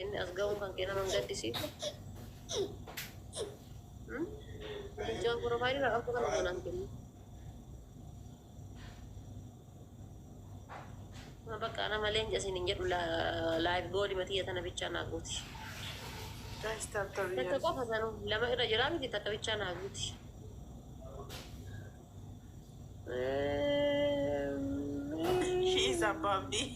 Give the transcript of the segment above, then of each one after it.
إني أسقون كان كنا من قد سيفه جوا بروفايل لا أكو كان نانكين ما بقى أنا مالين جالسين نجيب لا لايف جولي متى أنا بيتشان أقولي تكو فسانو لما الرجال دي تكبيتشان أقولي She is a Barbie.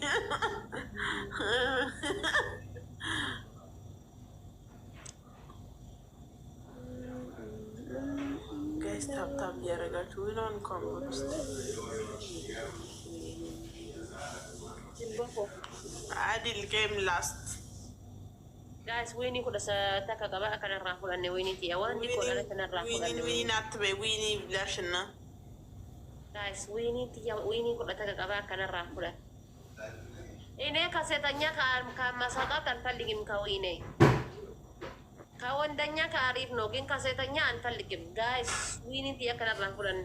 Guys, tap ያደረጋችሁ ዊኖን ኮምቦስ عادل game last. Guys, winning kuda sa taka kaba akan rafulan ni winning ti awan di ko ala kana rafulan ni winning not be winning blashna. Guys, winning ti winning kuda taka kaba akan rafulan. Ini kasetanya ka masaka kan taligim ka winning. Kawandanya ka Arif Nogin kasetanya an taligim. Guys, winning ti akan rafulan.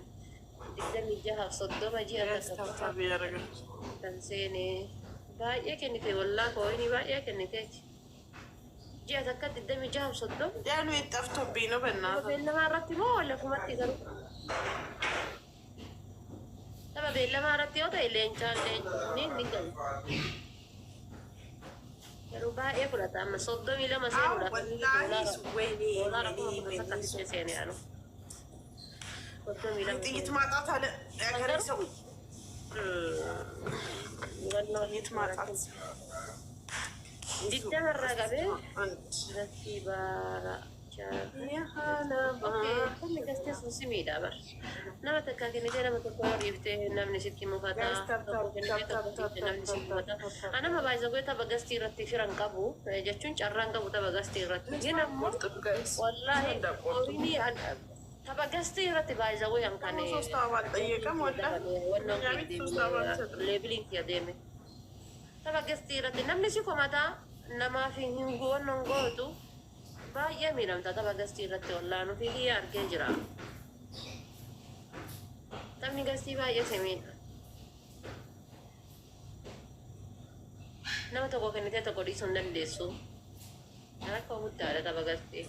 Tidak mijah soddo maji ada tap yaragaችሁ kan sini. Baay'ee kennite wallaa koo inni baay'ee kenniteeti. Ji'a takkatti iddami jaha soddoma. Yaanu itti aftobbii no bennaa. Beellamaa irratti moo walla kumatti garuu? Tapha beellamaa irratti yoo ta'e leencaan ni galu. Garuu baay'ee fudhata amma 32 seenuudhaaf. Doolaara kuma kudha sakkatti seene yaanu. 32 ጥይት ማጣት አለ ያገሬ ሰው ጥይት ማጣት Diddamarraa qabee irratti baara Kan gastee sun si miidhaa bar. Nama takkaa kennitee nama tokko dhiiftee namni sitti mufataa tokko kennitee tokko dhiiftee namni sitti mufataa. Anama baay'ee tapha gastii irratti firan qabu jechuun carraan qabu tapha gastii irratti. Gina ammoo wallaahi horiini tapha gastii irratti baay'ee hankan leebiliin kiyya deeme. Tapha gastii irratti namni si komataa namaaf hin hubannoon gootu baay'ee miidhamta tapha gastii irratti wallaanuu fi kiyya argee jira. Taphni gastii baay'ee si miidha. Nama tokko kennitee tokko dhiisuu hin dandeessu. Akka guddaadha tapha gastii.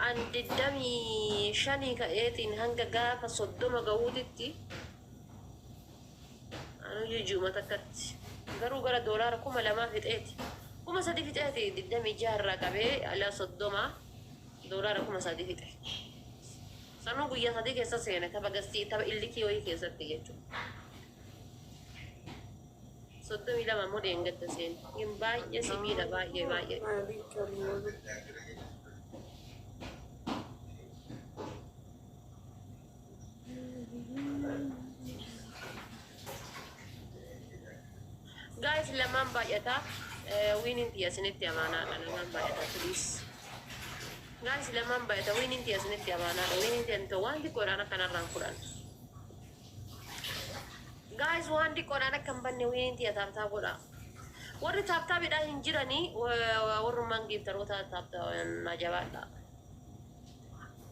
An 25 ka'eetiin hanga gaafa 30 gahuutitti anu jujjuuma takkatti garuu gara doolaara 2,000 fixeeti 3,000 fixeeti 26 irraa qabee ala 30 doolaara 3,000 fixe sanuu guyyaa 3 keessa seene tapha gastii tapha illikii wayii keessatti jechuudha 32 ammoo deengatta seene hin baay'ee simiidha baay'ee Guys, laman baay'ata winning tiya sinitti amaanaadha laman baay'ata please. Guys, laman baay'ata winning tiya sinitti amaanaadha winning tiya nto waan dikoodhaan akkanarraan fudhan. Guys, waan dikoodhaan akka hin banne winning tiya taaptaabuudha. Warri taaptaabidhaa hin jiranii warrummaan giiftaroota taaptaa jabaadha.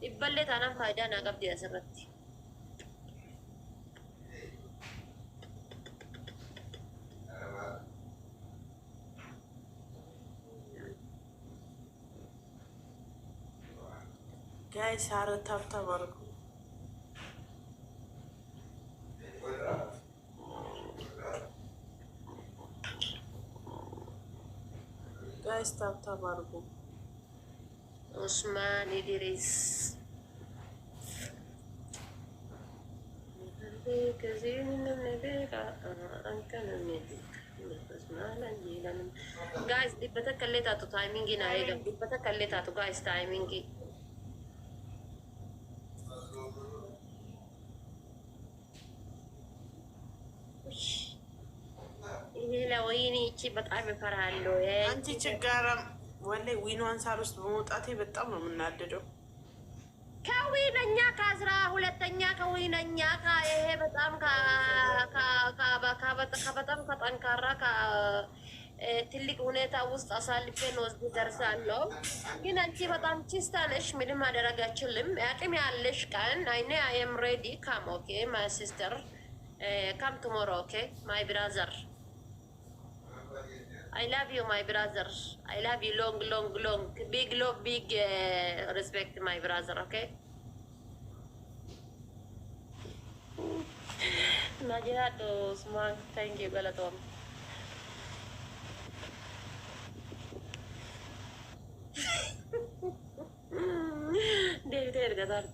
Dhibballee taanaan faayidaa naa qabdi asirratti. Guys, hara tap argu. Guys, tap argu. Usman Idris. Guys, dibbata kallee taatu taayimingi naa eegam. Dibbata kallee taatu guys taayimingi. ሌላ ወይኔ እቺ በጣም እፈራለሁ። አንቺ ችጋራም ወላሂ ዊኗን ሳር ውስጥ በመውጣቴ በጣም ነው የምናደደው። ከዊነኛ ከ12ኛ ከዊነኛ ይሄ በጣም በጣም ከጠንካራ ትልቅ ሁኔታ ውስጥ አሳልፌን ወስድ ደርሳለሁ። ግን አንቺ በጣም ቺስታ ነሽ፣ ምንም ማድረግ አችልም። አቅም ያለሽ ቀን አይኔ አይ ኤም ሬዲ ካም ኦኬ ማይ ሲስተር ካም ቱሞሮ ኦኬ ማይ ብራዘር I love you, my brother. I love you long, long, long. Big love, big respect, my brother, okay? Najirato, smart. Thank you, Galatom. David Ergadar.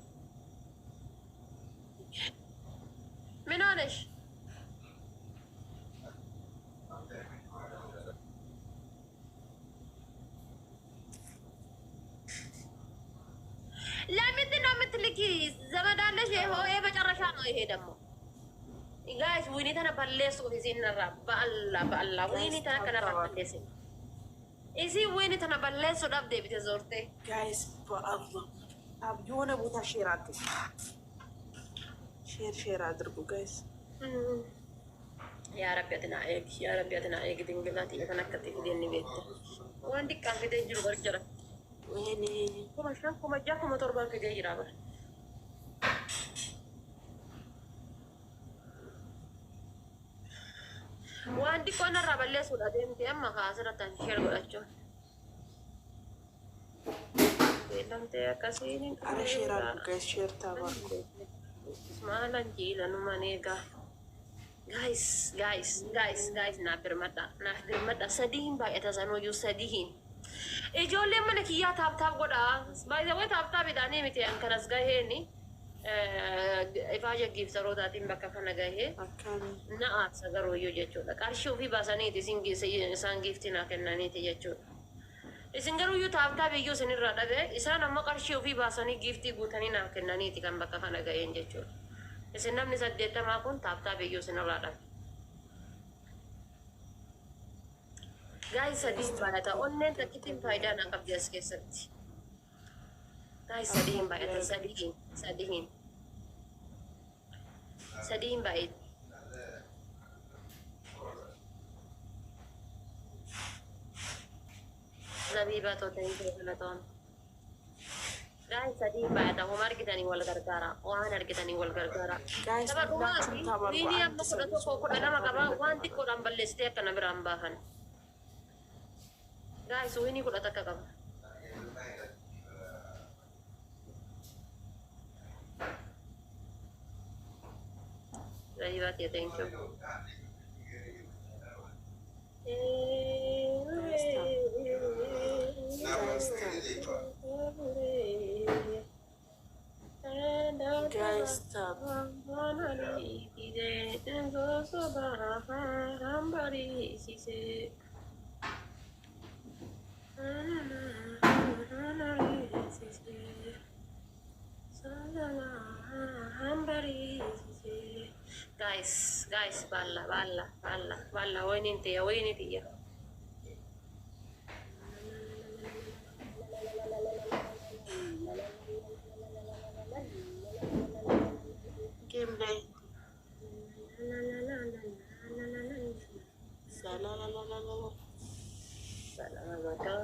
منونش ለምንድን ነው የምትልኪ? ዘመድ አለሽ? ይኸው የመጨረሻ ነው ይሄ ደግሞ ጋይስ። ወይኔ ተነበለሱ ጊዜነራ በአላ ወይኔ ተነከነራ በለስ እዚ ወይኔ ተነበለሱ ዳብ ዴቢት ዞርቴ ጋይስ በአላ አብ የሆነ ቦታ ሼር አድርጉ፣ ሼር አድርጉ ጋይስ። ያ ረቢያትና ኤግ ያ ረቢያትና ኤግ ድንግላት የተነከተ ጊዜን ቤት ወንድ ቃል ጊዜ ጅሩ በርጀራ ወይኔ ኮማሻ ኮማጃ ኮማቶርባ ጊዜ ይራበር ወንድ ቆነራ በለሱ ዳደም ዲያማ ካስራታን ሼር ጎዳቸው ለምተ ያካሲኒ አረ ሼር አድርጉ ጋይስ፣ ሼር ታባርኩ ማላን ጂላኑ ማኔጋ guys na birmada sadihin ba ita zano yu sadihin ijolle mana kiya tap goda by the way tap idane miti an kanas gahe ni ifaja gif sarota tin bakka kana gahe na asagaro yu jecho da karsho fi basani ti singi san gifti na kenani ti jecho isingaru yu tap yu sinirra dabe isa namma karsho fi basani gifti gutani na kenani ti kan bakka kana gahe jecho Isinam ni sadeta makun tap iyo sinarada. Guys, sadihin bayata. Online takitin fayda ng kabiyas kesati. Guys, sadihin bayata. Sadihin bayat. Zabiba to thank you Laton. Guys, sadihin bayata. Humar kita ni wal gargara. Wahanar kita ni wal gargara. guys. Dapat ini yang masuk dato ko ada makaba wanti ko rambal leste kana berambahan. Guys, ini ko dataka ka. Zabiba ya thank you. Guys, stop. Guys, balla, winin tiya. Game day. Salamaka,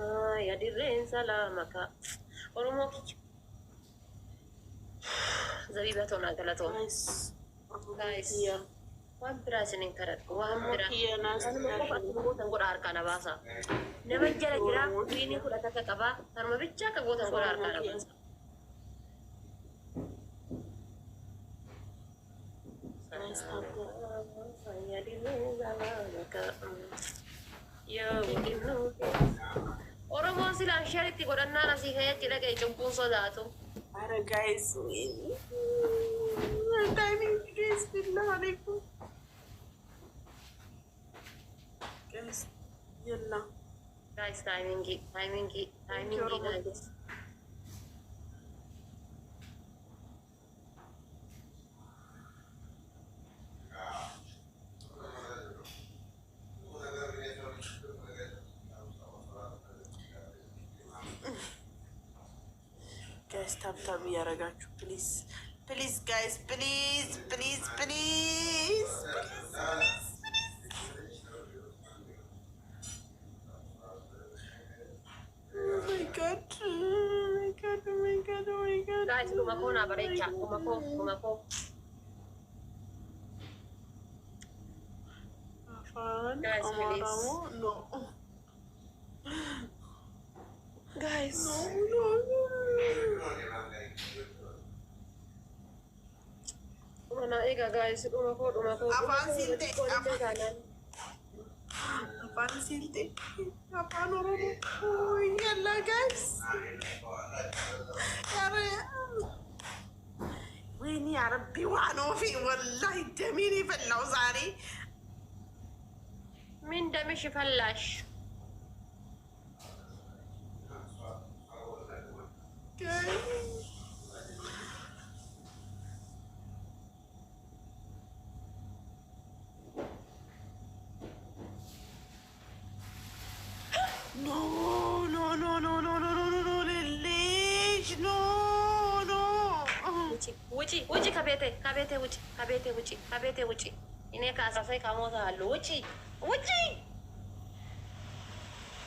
ya dirren salamaka. Oromo kichu. Zabiba to nagalato. Guys. Wan birasin karat. Wan birasin. Anu ko arkana basa. Nama jara jira ini ko dataka kaba. Tarma bicha ka gotan ko arkana basa. Oromo silang syariti ko dan nana si kaya tidak kayak jemput sodato. Ada guys, timing guys, bismillahirrahmanirrahim. Guys, yalla. Guys, timing guys. Guys, tap እያደረጋችሁ please guys, please. Oh my god. Guys, lumako na barecha, lumako. Afan, Guys, please. no. Guys. Mana ega guys, rumah kau. Apaan silte? Apaan silte? Apaan Oromoo? Oh, yalla guys. وين يا ربي وعنو في والله دميني فلاو زاري من دمش فلاش. نو نو نو نو نو نو نو نو نو ليش نو نو ውጪ ከቤቴ ውጪ እኔ ከአሳሳይ ከሞታ አሉ ውጪ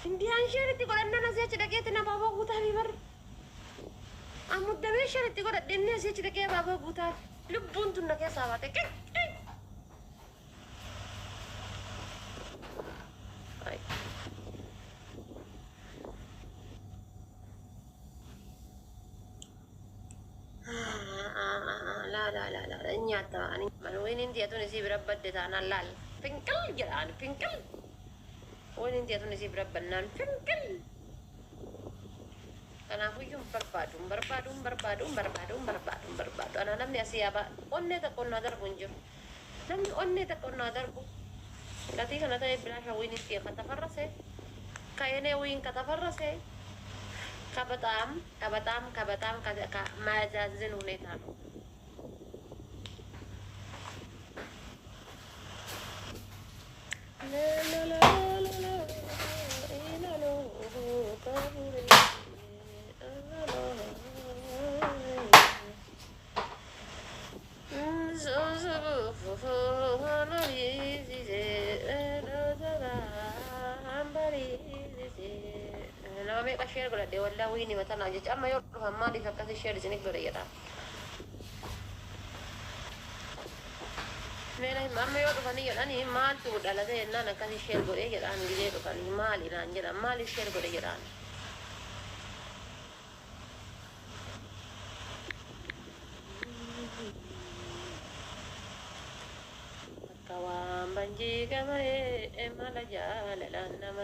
እንዲህ አንሸርት ጎረና ሲያች ደቄትና ባባ ጉታ ቢበር አሙደሜ ሸርት ጎረደነ ሲያች ደቄ ባባ ጉታ ልቡን ቱነከ ሳባተ አይ لا إني أتاني من وين أنتي أتوني سيب رب بدتانا لال فينكل جران فينكل وين أنتي أتوني سيب رب بنان فينكل أنا أقول بربادum أنا نمني أسيابا أني تكون نادر بنجر نمني أني تكون نادر بو لاتي كنا تاي بلاش وين أنتي كتفرسه كأني وين كتفرسه كبتام ما جازين ونيتانو Nama mereka share kalau dewa lawi ini macam aja, cuma yo rumah di kasih share di sini kalau dia tak. Mereka mama yo rumah ni yo ni mal tu dah lah deh, nana kasih share kalau dia kan dia tu kan mal ini anja mal share kalau dia kan. Kawan banji kamai malah jalan nama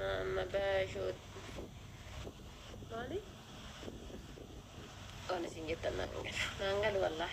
Mama bashut مالي أنا سنجت نانجل والله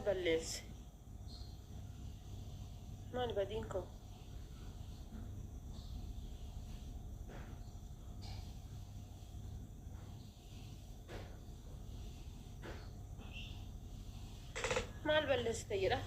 مال بلس مال بدينكم مال بلس تيرا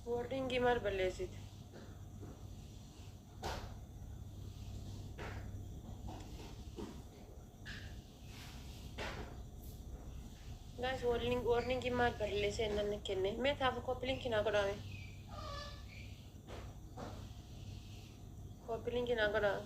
وردينجي مال بلسيت guys warning maal balleessee nanni kenne mee taafu koppiliinki naa godhame koppiliinki naa godhaa